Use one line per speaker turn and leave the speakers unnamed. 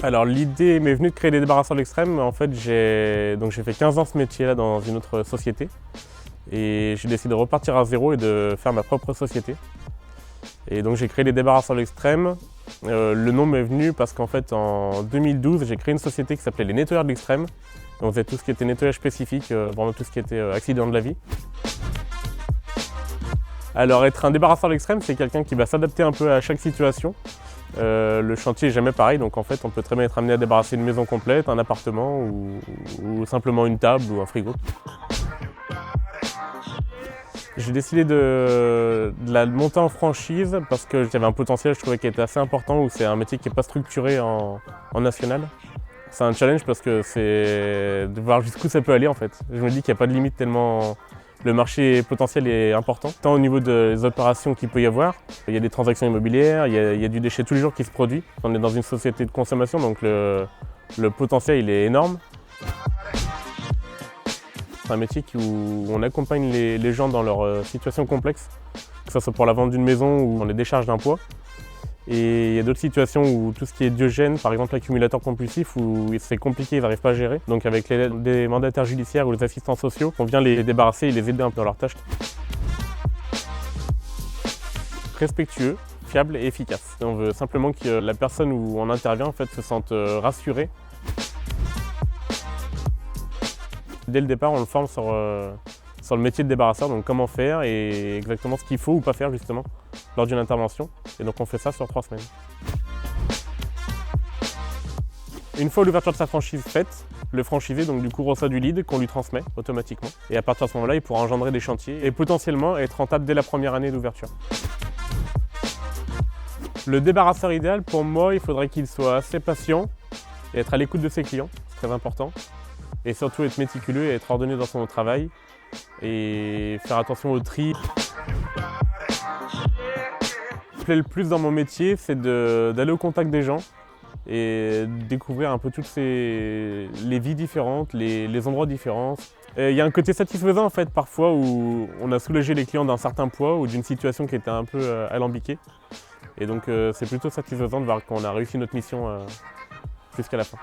Alors l'idée m'est venue de créer des débarrasseurs de l'extrême. En fait, j'ai fait 15 ans ce métier-là dans une autre société. Et j'ai décidé de repartir à zéro et de faire ma propre société. Et donc j'ai créé les débarrasseurs de l'extrême. Le nom m'est venu parce qu'en fait en 2012, j'ai créé une société qui s'appelait les nettoyeurs de l'extrême. On faisait tout ce qui était nettoyage spécifique, vraiment tout ce qui était accident de la vie. Alors être un débarrasseur de l'extrême, c'est quelqu'un qui va s'adapter un peu à chaque situation. Le chantier n'est jamais pareil, donc en fait on peut très bien être amené à débarrasser une maison complète, un appartement ou simplement une table ou un frigo. J'ai décidé de la monter en franchise parce qu'il y avait un potentiel, je trouvais, qui était assez important, où c'est un métier qui n'est pas structuré en national. C'est un challenge parce que c'est de voir jusqu'où ça peut aller en fait. Je me dis qu'il n'y a pas de limite tellement le marché potentiel est important. Tant au niveau des opérations qu'il peut y avoir, il y a des transactions immobilières, il y a du déchet tous les jours qui se produit. On est dans une société de consommation, donc le potentiel il est énorme. C'est un métier où on accompagne les gens dans leurs situations complexes, que ce soit pour la vente d'une maison ou on les décharge d'un poids. Et il y a d'autres situations où tout ce qui est diogène, par exemple l'accumulateur compulsif, où c'est compliqué, ils n'arrivent pas à gérer. Donc avec des mandataires judiciaires ou les assistants sociaux, on vient les débarrasser et les aider un peu dans leurs tâches. Respectueux, fiable et efficace. Et on veut simplement que la personne où on intervient en fait, se sente rassurée. Dès le départ, on le forme sur le métier de débarrasseur, donc comment faire et exactement ce qu'il faut ou pas faire justement lors d'une intervention. Et donc on fait ça sur 3 semaines. Une fois l'ouverture de sa franchise faite, le franchisé donc du coup reçoit du lead qu'on lui transmet automatiquement. Et à partir de ce moment-là, il pourra engendrer des chantiers et potentiellement être rentable dès la première année d'ouverture. Le débarrasseur idéal, pour moi, il faudrait qu'il soit assez patient et être à l'écoute de ses clients, c'est très important. Et surtout être méticuleux et être ordonné dans son travail et faire attention au tri. Ce qui me plaît le plus dans mon métier, c'est d'aller au contact des gens et découvrir un peu toutes les vies différentes, les endroits différents. Il y a un côté satisfaisant en fait parfois où on a soulagé les clients d'un certain poids ou d'une situation qui était un peu alambiquée. Et donc c'est plutôt satisfaisant de voir qu'on a réussi notre mission jusqu'à la fin.